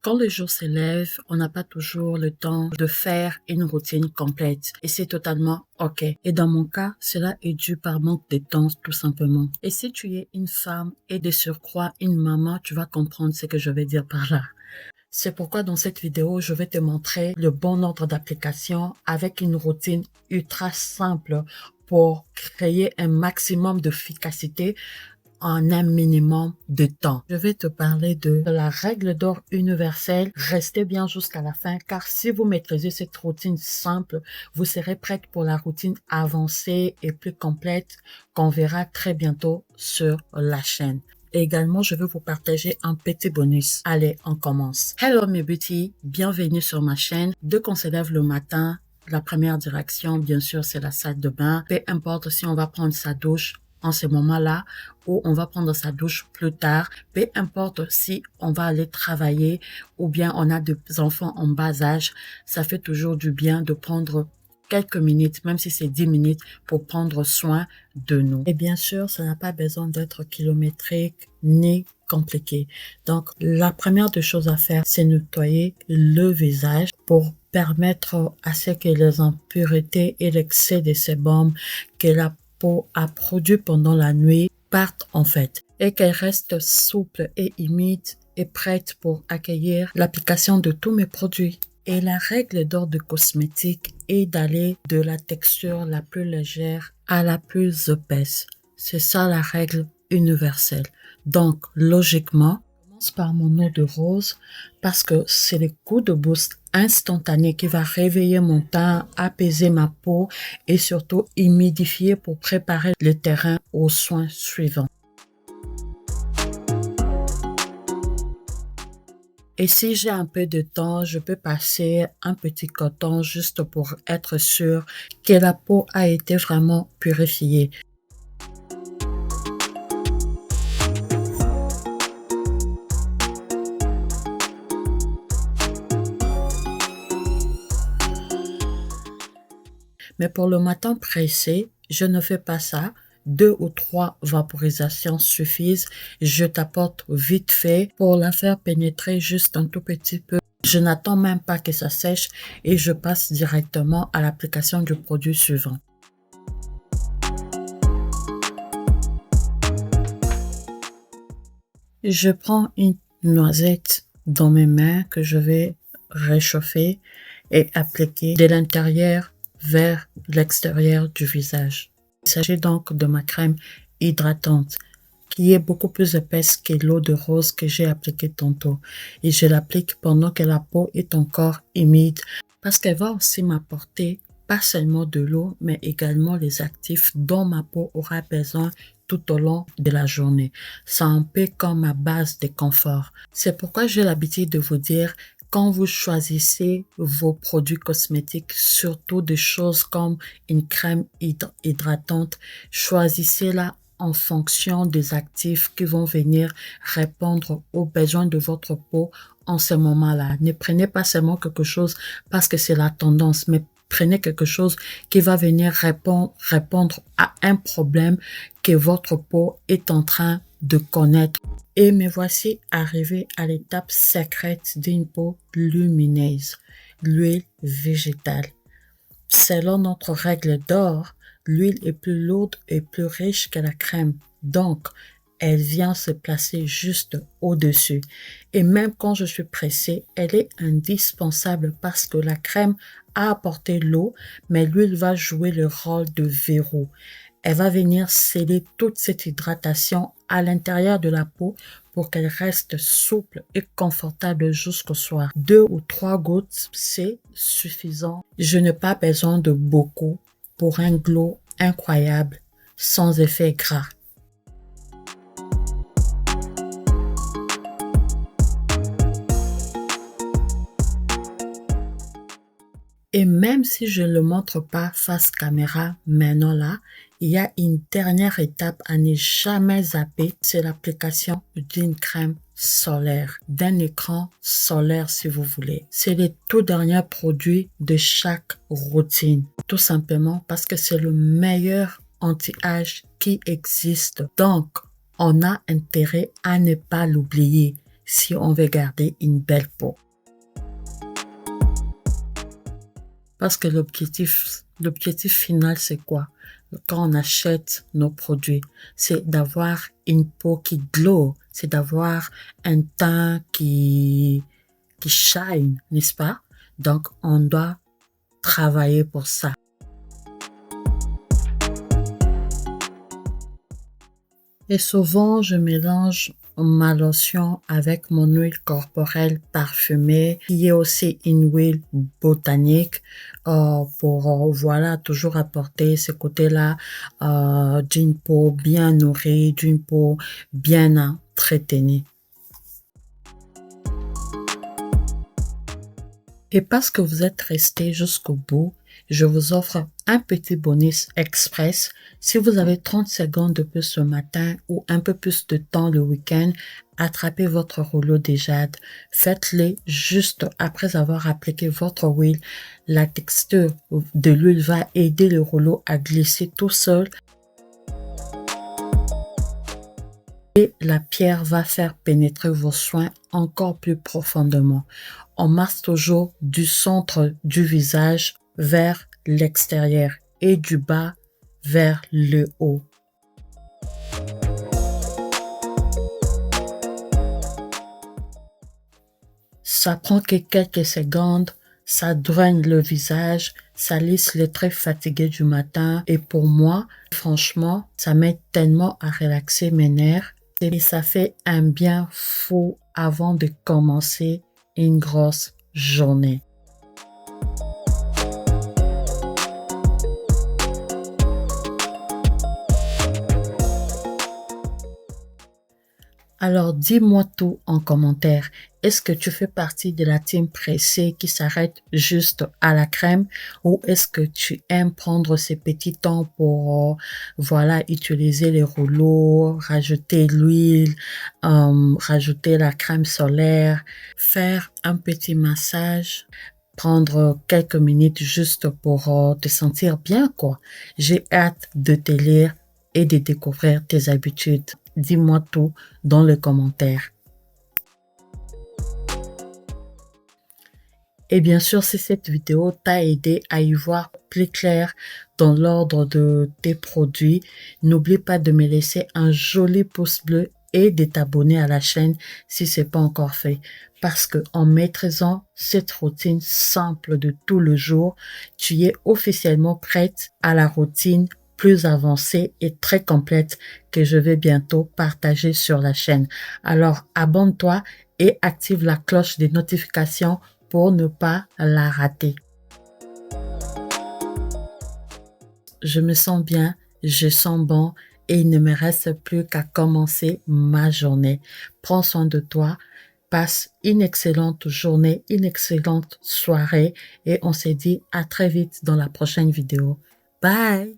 Quand le jour se lève, on n'a pas toujours le temps de faire une routine complète et c'est totalement OK. Et dans mon cas, cela est dû par manque de temps tout simplement. Et si tu es une femme et de surcroît une maman, tu vas comprendre ce que je vais dire par là. C'est pourquoi dans cette vidéo, je vais te montrer le bon ordre d'application avec une routine ultra simple pour créer un maximum d'efficacité en un minimum de temps. Je vais te parler de la règle d'or universelle. Restez bien jusqu'à la fin car si vous maîtrisez cette routine simple, vous serez prête pour la routine avancée et plus complète qu'on verra très bientôt sur la chaîne. Également, je vais vous partager un petit bonus. Allez, on commence. Hello mes beauty, bienvenue sur ma chaîne. Dès qu'on se lève le matin, la première direction, bien sûr, c'est la salle de bain. Peu importe si on va prendre sa douche en ce moment-là ou on va prendre sa douche plus tard, peu importe si on va aller travailler ou bien on a des enfants en bas âge, ça fait toujours du bien de prendre quelques minutes, même si c'est 10 minutes, pour prendre soin de nous. Et bien sûr, ça n'a pas besoin d'être kilométrique ni compliqué. Donc, la première des choses à faire, c'est nettoyer le visage pour permettre à ce que les impuretés et l'excès de sébum que la peau a produit pendant la nuit partent en fait et qu'elle reste souple et humide et prête pour accueillir l'application de tous mes produits. Et la règle d'or de cosmétique est d'aller de la texture la plus légère à la plus épaisse. C'est ça la règle universelle. Donc, logiquement, je commence par mon eau de rose parce que c'est le coup de boost instantané qui va réveiller mon teint, apaiser ma peau et surtout humidifier pour préparer le terrain aux soins suivants. Et si j'ai un peu de temps, je peux passer un petit coton juste pour être sûr que la peau a été vraiment purifiée. Mais pour le matin pressé, je ne fais pas ça. 2 ou 3 vaporisations suffisent. Je tapote vite fait pour la faire pénétrer juste un tout petit peu. Je n'attends même pas que ça sèche et je passe directement à l'application du produit suivant. Je prends une noisette dans mes mains que je vais réchauffer et appliquer de l'intérieur vers l'extérieur du visage. Il s'agit donc de ma crème hydratante qui est beaucoup plus épaisse que l'eau de rose que j'ai appliquée tantôt. Et je l'applique pendant que la peau est encore humide parce qu'elle va aussi m'apporter pas seulement de l'eau mais également les actifs dont ma peau aura besoin tout au long de la journée. C'est un peu comme ma base de confort. C'est pourquoi j'ai l'habitude de vous dire quand vous choisissez vos produits cosmétiques, surtout des choses comme une crème hydratante, choisissez-la en fonction des actifs qui vont venir répondre aux besoins de votre peau en ce moment-là. Ne prenez pas seulement quelque chose parce que c'est la tendance, mais prenez quelque chose qui va venir répondre à un problème que votre peau est en train de connaître. Et me voici arrivé à l'étape secrète d'une peau lumineuse, l'huile végétale. Selon notre règle d'or, l'huile est plus lourde et plus riche que la crème. Donc, elle vient se placer juste au-dessus. Et même quand je suis pressée, elle est indispensable parce que la crème a apporté l'eau, mais l'huile va jouer le rôle de verrou. Elle va venir sceller toute cette hydratation à l'intérieur de la peau pour qu'elle reste souple et confortable jusqu'au soir. 2 ou 3 gouttes, c'est suffisant. Je n'ai pas besoin de beaucoup pour un glow incroyable, sans effet gras. Et même si je ne le montre pas face caméra maintenant là, il y a une dernière étape à ne jamais zapper, c'est l'application d'une crème solaire, d'un écran solaire si vous voulez. C'est le tout dernier produit de chaque routine, tout simplement parce que c'est le meilleur anti-âge qui existe. Donc, on a intérêt à ne pas l'oublier. si on veut garder une belle peau. Parce que l'objectif final, c'est quoi? Quand on achète nos produits, c'est d'avoir une peau qui glow, c'est d'avoir un teint qui shine, n'est-ce pas? Donc, on doit travailler pour ça. Et souvent, je mélange ma lotion avec mon huile corporelle parfumée, qui est aussi une huile botanique, pour, voilà, toujours apporter ce côté-là d'une peau bien nourrie, d'une peau bien entretenue. Et parce que vous êtes resté jusqu'au bout, je vous offre un petit bonus express. Si vous avez 30 secondes de plus ce matin ou un peu plus de temps le week-end, attrapez votre rouleau de jade. Faites-le juste après avoir appliqué votre huile. La texture de l'huile va aider le rouleau à glisser tout seul. Et la pierre va faire pénétrer vos soins encore plus profondément. On masse toujours du centre du visage vers l'extérieur et du bas vers le haut. Ça prend que quelques secondes, ça draine le visage, ça lisse les traits fatigués du matin et pour moi, franchement, ça m'aide tellement à relaxer mes nerfs et ça fait un bien fou avant de commencer une grosse journée. Alors, dis-moi tout en commentaire. Est-ce que tu fais partie de la team pressée qui s'arrête juste à la crème ou est-ce que tu aimes prendre ces petits temps pour, voilà, utiliser les rouleaux, rajouter l'huile, rajouter la crème solaire, faire un petit massage, prendre quelques minutes juste pour te sentir bien, quoi. J'ai hâte de te lire et de découvrir tes habitudes. Dis-moi tout dans les commentaires. Et bien sûr, si cette vidéo t'a aidé à y voir plus clair dans l'ordre de tes produits, n'oublie pas de me laisser un joli pouce bleu et de t'abonner à la chaîne si ce n'est pas encore fait. Parce que en maîtrisant cette routine simple de tout le jour, tu es officiellement prête à la routine plus avancée et très complète que je vais bientôt partager sur la chaîne. Alors, abonne-toi et active la cloche des notifications pour ne pas la rater. Je me sens bien, je sens bon et il ne me reste plus qu'à commencer ma journée. Prends soin de toi, passe une excellente journée, une excellente soirée et on se dit à très vite dans la prochaine vidéo. Bye!